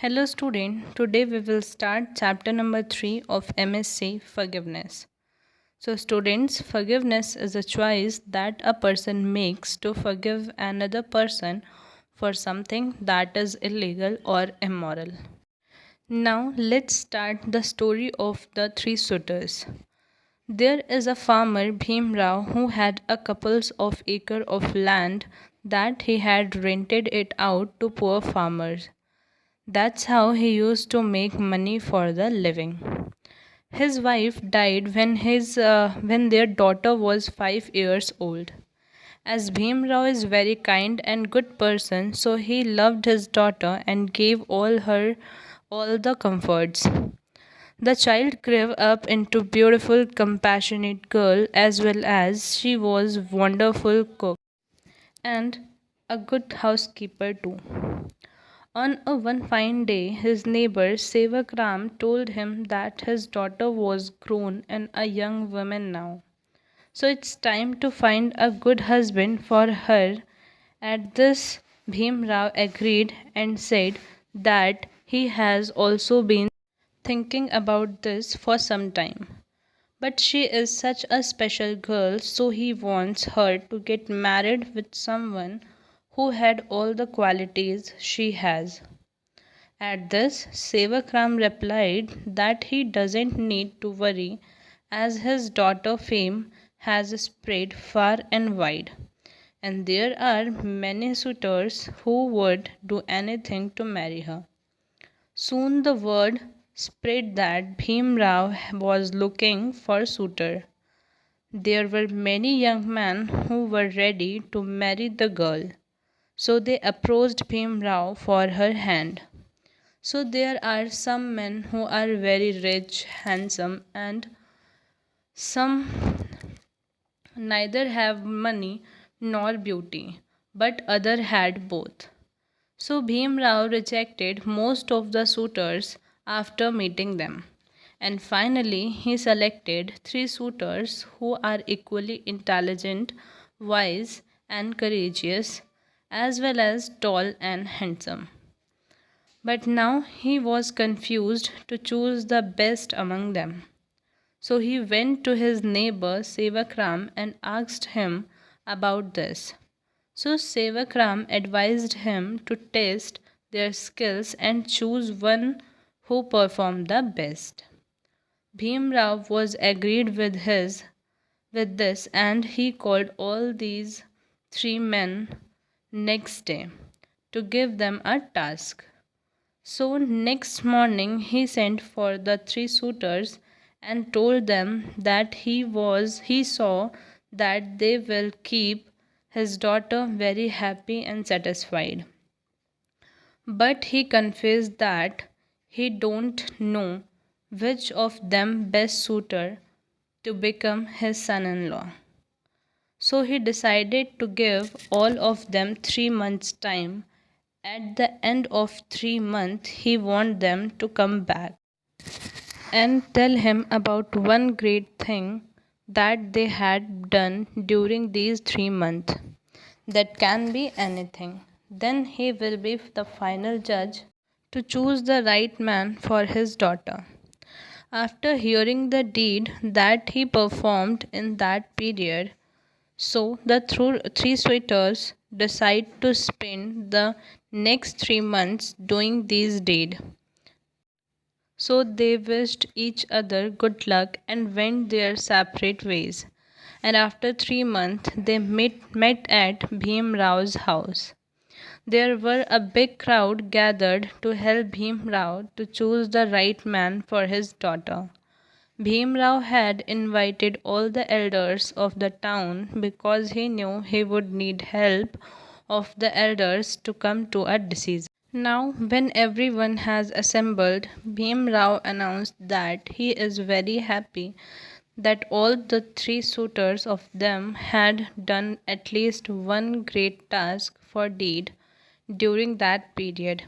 Hello student, today we will start chapter number 3 of MSc Forgiveness. So students, forgiveness is a choice that a person makes to forgive another person for something that is illegal or immoral. Now let's start the story of the three suitors. There is a farmer Bhim Rao who had a couple of acres of land that he had rented it out to poor farmers. That's how he used to make money for the living. His wife died when their daughter was 5 years old. As Bhim Rao is very kind and good person, so he loved his daughter and gave all the comforts. The child grew up into beautiful, compassionate girl as well as she was wonderful cook and a good housekeeper too. On a one fine day, his neighbor Sevak Ram told him that his daughter was grown and a young woman now. So it's time to find a good husband for her. At this, Bhim Rao agreed and said that he has also been thinking about this for some time. But she is such a special girl, so he wants her to get married with someone who had all the qualities she has. At this, Sevakram replied that he doesn't need to worry as his daughter fame has spread far and wide, and there are many suitors who would do anything to marry her. Soon the word spread that Bhim Rao was looking for suitor. There were many young men who were ready to marry the girl, so they approached Bhim Rao for her hand. So there are some men who are very rich, handsome, and some neither have money nor beauty, but other had both. So Bhim Rao rejected most of the suitors after meeting them. And finally, he selected three suitors who are equally intelligent, wise, and courageous, as well as tall and handsome. But now he was confused to choose the best among them. So he went to his neighbor Sevakram and asked him about this. So Sevakram advised him to test their skills and choose one who performed the best. Bhim Rao was agreed with this and he called all these three men next day to give them a task. So next morning he sent for the three suitors and told them that he saw that they will keep his daughter very happy and satisfied. But he confessed that he don't know which of them best suitor to become his son-in-law. So he decided to give all of them 3 months' time. At the end of 3 months, he wanted them to come back and tell him about one great thing that they had done during these 3 months. That can be anything. Then he will be the final judge to choose the right man for his daughter. After hearing the deed that he performed in that period, so the three suitors decide to spend the next 3 months doing these deeds. So they wished each other good luck and went their separate ways. And after 3 months, they met at Bhim Rao's house. There were a big crowd gathered to help Bhim Rao to choose the right man for his daughter. Bhim Rao had invited all the elders of the town because he knew he would need help of the elders to come to a decision. Now, when everyone has assembled, Bhim Rao announced that he is very happy that all the three suitors of them had done at least one great task for deed during that period,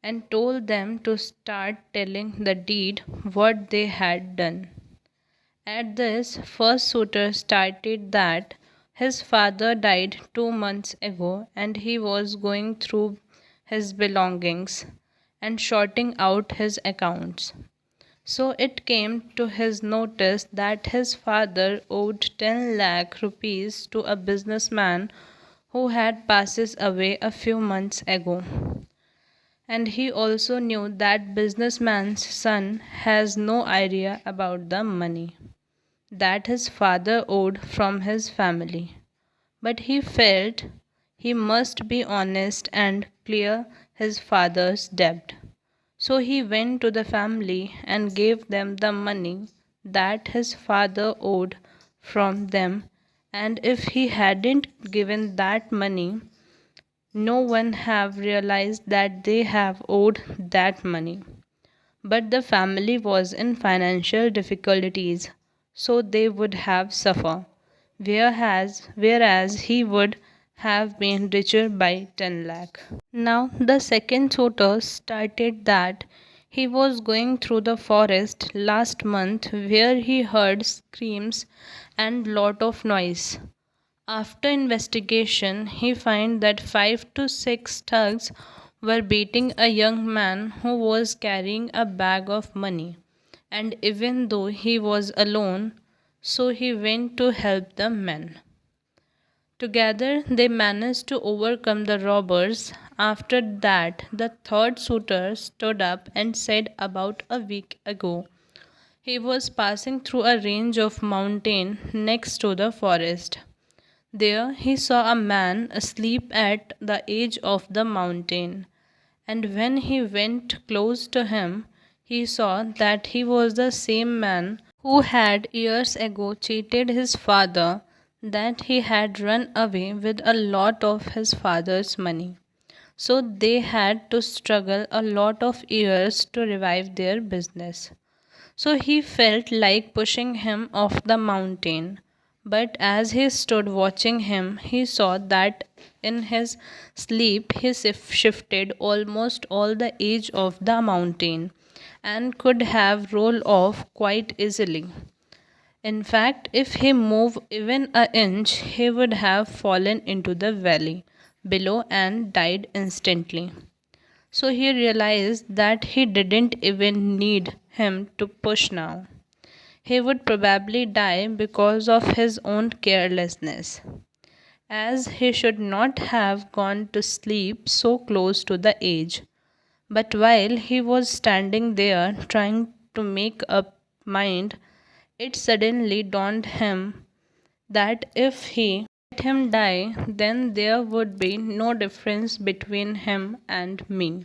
and told them to start telling the deed what they had done. At this, first suitor started that his father died 2 months ago and he was going through his belongings and sorting out his accounts. So it came to his notice that his father owed 10 lakh rupees to a businessman who had passed away a few months ago. And he also knew that businessman's son has no idea about the money that his father owed from his family. But he felt he must be honest and clear his father's debt. So he went to the family and gave them the money that his father owed from them, and if he hadn't given that money, no one have realized that they have owed that money. But the family was in financial difficulties, so they would have suffered, whereas he would have been richer by 10 lakh. Now the second suitor started that he was going through the forest last month where he heard screams and lot of noise. After investigation, he found that 5 to 6 thugs were beating a young man who was carrying a bag of money. And even though he was alone, so he went to help the men. Together they managed to overcome the robbers. After that, the third suitor stood up and said about a week ago he was passing through a range of mountain next to the forest. There he saw a man asleep at the edge of the mountain, and when he went close to him, he saw that he was the same man who had years ago cheated his father, that he had run away with a lot of his father's money. So they had to struggle a lot of years to revive their business. So he felt like pushing him off the mountain. But as he stood watching him, he saw that in his sleep he shifted almost all the edge of the mountain and could have rolled off quite easily. In fact, if he moved even an inch, he would have fallen into the valley below and died instantly. So he realized that he didn't even need him to push now. He would probably die because of his own carelessness, as he should not have gone to sleep so close to the edge. But while he was standing there trying to make up mind, it suddenly dawned him that if he let him die, then there would be no difference between him and me.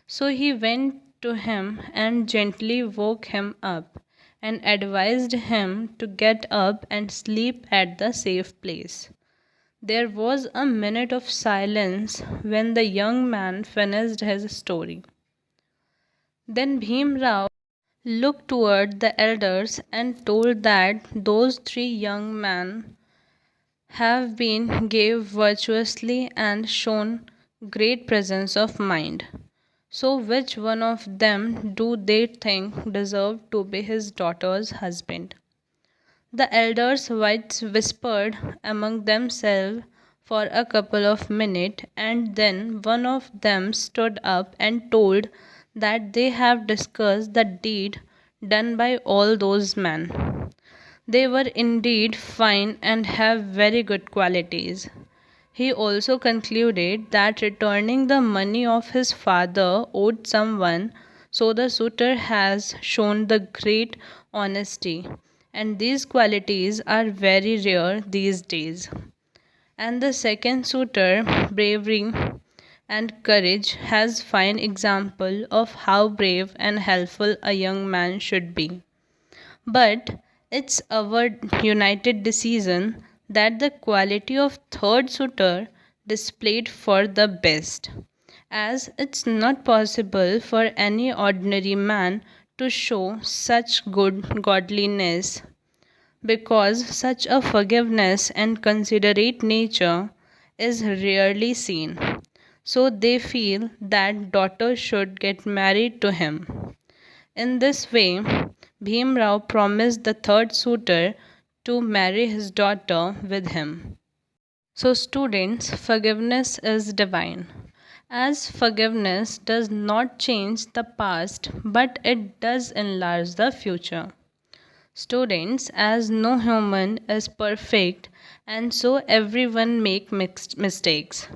So he went to him and gently woke him up and advised him to get up and sleep at the safe place. There was a minute of silence when the young man finished his story. Then Bhim Rao looked toward the elders and told that those 3 young men have been gave virtuously and shown great presence of mind. So which one of them do they think deserved to be his daughter's husband? The elders whispered among themselves for a couple of minutes, and then one of them stood up and told that they have discussed the deed done by all those men. They were indeed fine and have very good qualities. He also concluded that returning the money of his father owed someone, so the suitor has shown the great honesty, and these qualities are very rare these days. And the second suitor, bravery and courage, has fine example of how brave and helpful a young man should be. But it's our united decision that the quality of third suitor displayed for the best, as it's not possible for any ordinary man to show such good godliness, because such a forgiveness and considerate nature is rarely seen. So they feel that daughter should get married to him. In this way, Bhim Rao promised the third suitor to marry his daughter with him. So, students, forgiveness is divine, as forgiveness does not change the past but it does enlarge the future. Students, as no human is perfect and so everyone make mixed mistakes.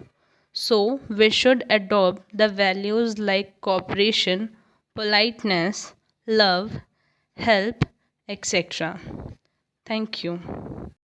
So we should adopt the values like cooperation, politeness, love, help, etc. Thank you.